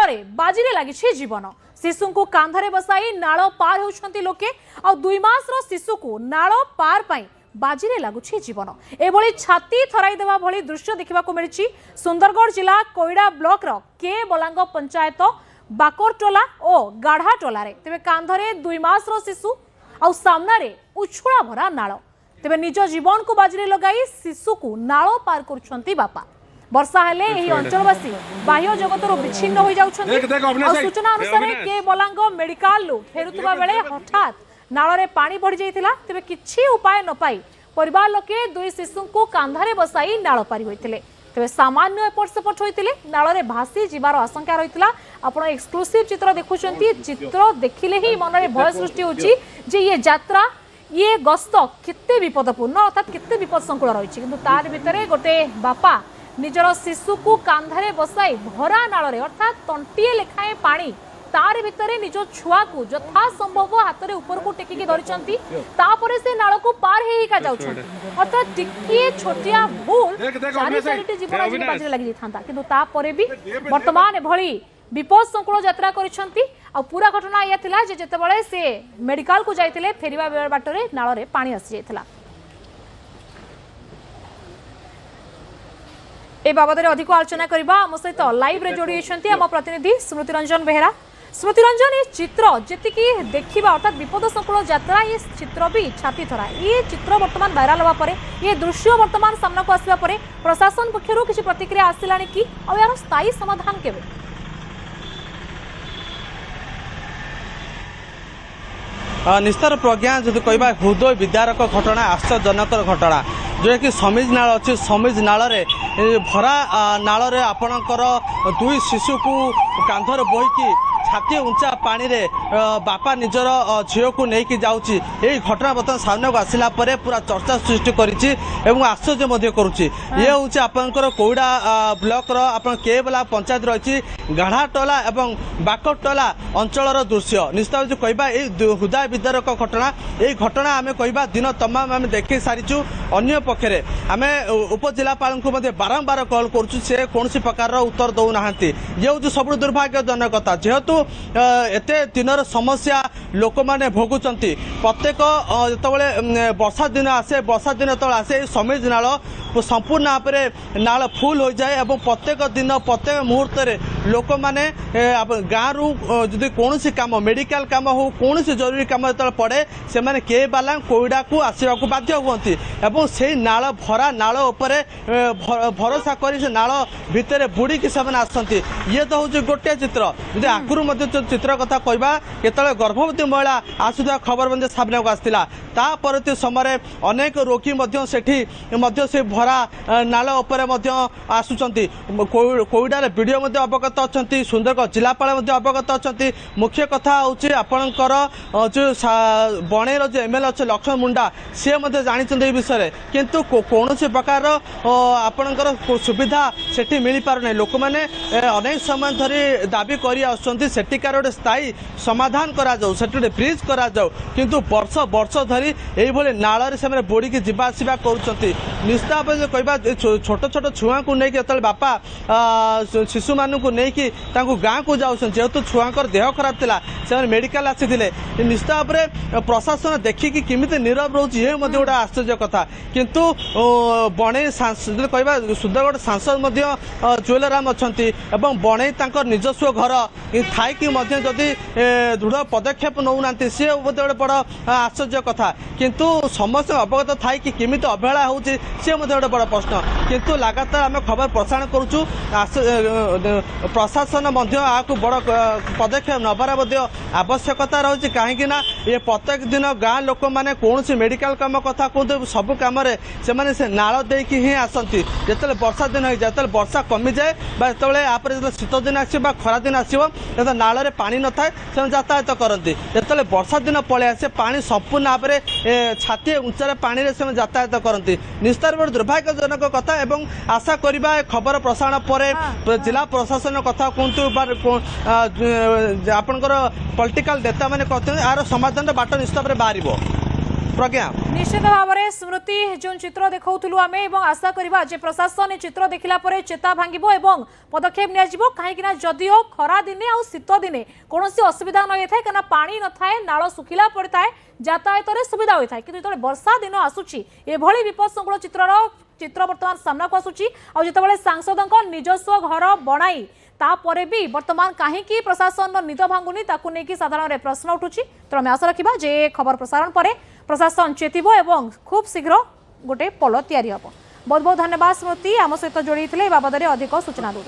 नाଳରେ बाजी लगी जीवन शिशु को कांधरे बसाई नाल पार होती लोके आ 2 मासर शिशु को नाल पार पाई बाजी लगुच जीवन एभली छाती थराई देवा भली दृश्य देखा मिली सुंदरगढ़ जिला कोईडा ब्लॉक रो के बलांग पंचायत बाकोरटोला और गाढ़ाटोला तेरे कांधरे 2 मासर शिशु आ सामने उछुड़ा भरा नाल तेरे निज जीवन को बाजी लगाई शिशु को नाल पार कर बापा वर्षा हेले एही अंचलवासी बाह्य जगत विच्छिन्न हो जाउछन्ति। सूचना अनुसार के बलांग मेडिकल फेरुवा बेले हठात नाଳରେ पानी बढ़ी जाइतिला तेबे किछि उपाय न पाई परिवार लोके 2 शिशु को कांधारे बसाई नाळ पारी होइतिले तेबे सामान्य एपट सेपट होइतिले नाଳରେ भासी जीवार आशंका रहितिला। आपण एक्सक्लूसिव चित्र देखुछन्ति चित्र देखिले ही मन रे भय सृष्टि होछि जे ये यात्रा ये गस्त केते विपदपूर्ण अर्थात केते विपद संकुल रहिछि किंतु तार भितरे गोटे बापा निजर शिशु को कांधारे बसाई भरा नाଳରେ अर्थात तंटिए लेखाए पानी तार भितरे निज छुआ को यथा संभव हाथ में ऊपर को टेकिकी धरिचंती तापरे से नाळ को पार हेका जाउछंती अर्थात टिकिए छोटिया भूल चारिटी जीवन आज बाजी लागि थांता किंतु तापरे भी वर्तमान एभली विपद संकुल यात्रा करिसंती आ पूरा घटना या थिला जे जेतेबेले से मेडिकल को जाइतिले फेरिबा बाटरे नाଳରେ पानी आसी जाइतिला। ए बाबद अधिक आलोचना करबा आम सहित लाइव रे जोड़ी होइछंती आम प्रतिनिधि स्मृति रंजन बेहरा। स्मृति रंजन ये चित्र जी देखा अर्थात विपद संकुल यात्रा ये चित्र भी छाती थरा ये चित्र बर्तमान भाइराल होगा पर ये दृश्य बर्तमान सामना को आसवा पर प्रशासन पक्षर किसी प्रतिक्रिया आसला कि यार स्थायी समाधान केबे? निस्तार प्रज्ञा जो कहवा हृदय विदारक घटना आश्चर्यजनक घटना जो कि समीज नाल अच्छी समीज नाल भरा नाल आपणकर 2 शिशु को कांधर बोईकी छाती उंचा पानी रे बापा निजर झील को लेकिन जाऊँगी यही घटना बर्तमान सामने को आसला पूरा चर्चा सृष्टि करुच्ची आश्चर्य करुच्ची ये हूँ आपंकर कोईडा ब्लॉक रो केबला पंचायत रही गाढ़ाटोला एवं बाकोरटोला अंचल दृश्य निश्चित जो कहवा हृदय विदारक घटना यही घटना आम कहवा दिन तमाम आम देख सारीचु अन्य पक्षे आम उपजिलापाल को बारंबार कॉल करुँ से कौन प्रकार उत्तर दौना ये हूँ सब दुर्भाग्यजनक कथा जेहेतु एते दिनर समस्या लोक मैंने भोगुंट प्रत्येक जो वर्षा दिन आसे वर्षा दिन जो आसे समीज नाल संपूर्ण भाव में नाल फुल हो जाए और प्रत्येक दिन प्रत्येक मुहूर्त लोक मैंने गाँव रु जदि कौन कम मेडिकल कम हो कौन जरूरी कम जो पड़े से मैंने के बाला कोईडा को आसवा को बाध्य हुंती एवं से नाल भरा नाल उपरे भरोसा कर नाल भितर बुड़ी की से आसती ये तो हूँ गोटे चित्र यदि आगुरी चित्र कथा कहवा केतले गर्भवती महिला आसुवा खबर मध्य सामने को आसला ता परवर्ती समय अनेक रोगी से भरा नाल उपरे आसुचंती कोईडार वीडियो अवगत अच्छा सुंदरगढ़ जिलापाल अवगत अच्छा मुख्य कथा हूँ आपणकर जो बणेर जो एमएलए अच्छे लक्ष्मण मुंडा सी जानी विषय किंतु कौन प्रकार आपणकर सुविधा सेठी मिल पारना लोक मैंने अनेक समय धरी दाबी कर सेठिकार गोटे स्थायी समाधान करा जाऊ गोटे ब्रिज करा जाऊ किंतु वर्ष वर्ष धरी यही नाल से बुड़ी की जीवा आसवा कर निश्चित भाव में कहवा छोट छोट छुआ को लेकिन जो बापा शिशु मानू नहीं गाँव को जाऊँ जेहेतु छुआर देह खराब था से मेडिकल आसी निश्चित भाव में प्रशासन देखिकी किमिति नीरव रोचे ये गोटे आश्चर्य कथा किंतु बणई कहवा सुंदरगढ़ सांसद जुएल राम अच्छा बणई निजस्व घर थाई जदि दृढ़ पदक्षेप नौना सी गोटे बड़ आश्चर्य कथा किंतु समस्त अवगत थाई कि किमिति अवहेला होची सी गोटे बड़ प्रश्न किंतु लगातार आम खबर प्रसारण करुचु प्रशासन आपको बड़ पदक्षेप नबार आवश्यकता रही कहीं ये प्रत्येक दिन गाँ लोक मैंने कौन मेडिकल कम कथा कहते सब कम से नाल देकी ही आसती जिते वर्षा दिन हो जाए वर्षा कमी जाए जो शीत दिन आसो खरा दिन आसो नाल में पानी न थाए से यातायात करती जिते वर्षा दिन पलि आसे पानी संपूर्ण भाव में छाती उंचार पानी से यातायात करती निश्चित बड़ दुर्भाग्यजनक कथा एवं आशा करवा खबर प्रसारण पर जिला प्रशासन कथा कहतु आपंकर पॉलिटिकल नेता मैंने कहते यार समाधान बाट निश्चित भाव में बाहर। प्रज्ञा निश्चित भाव में स्मृति जो चित्र देखौथुलु आमे एवं आशा करिबा जे प्रशासन चित्र देखिला परे चेता भांगिबो एवं पदक्षेप निया जिवो काहेकि ना जदिओ खरा दिने आ शीत दिने कोनोसी असुविधा न होय थाए कना पानी न थाए नाळ सुखिला पड़ताए यातायात रे सुविधा होय थाए किंतु जेतबे वर्षा दिन आसुची एभली विपद संकुल चित्र वर्तमान सामना को आसुची आ जेतबे सांसदक निजस्व घर बनाई तापरे भी वर्तमान कहीं प्रशासन निद भांगुनी ताकू नेकी साधारण प्रश्न उठुची तो आम आशा रखा जे खबर प्रसारण पर प्रशासन चेतिबो एवं खूब शीघ्र गोटे पोल तैयारी हबो। बहुत बहुत धन्यवाद स्मृति आम सहित जोड़ी बाबद अधिक सूचना दो।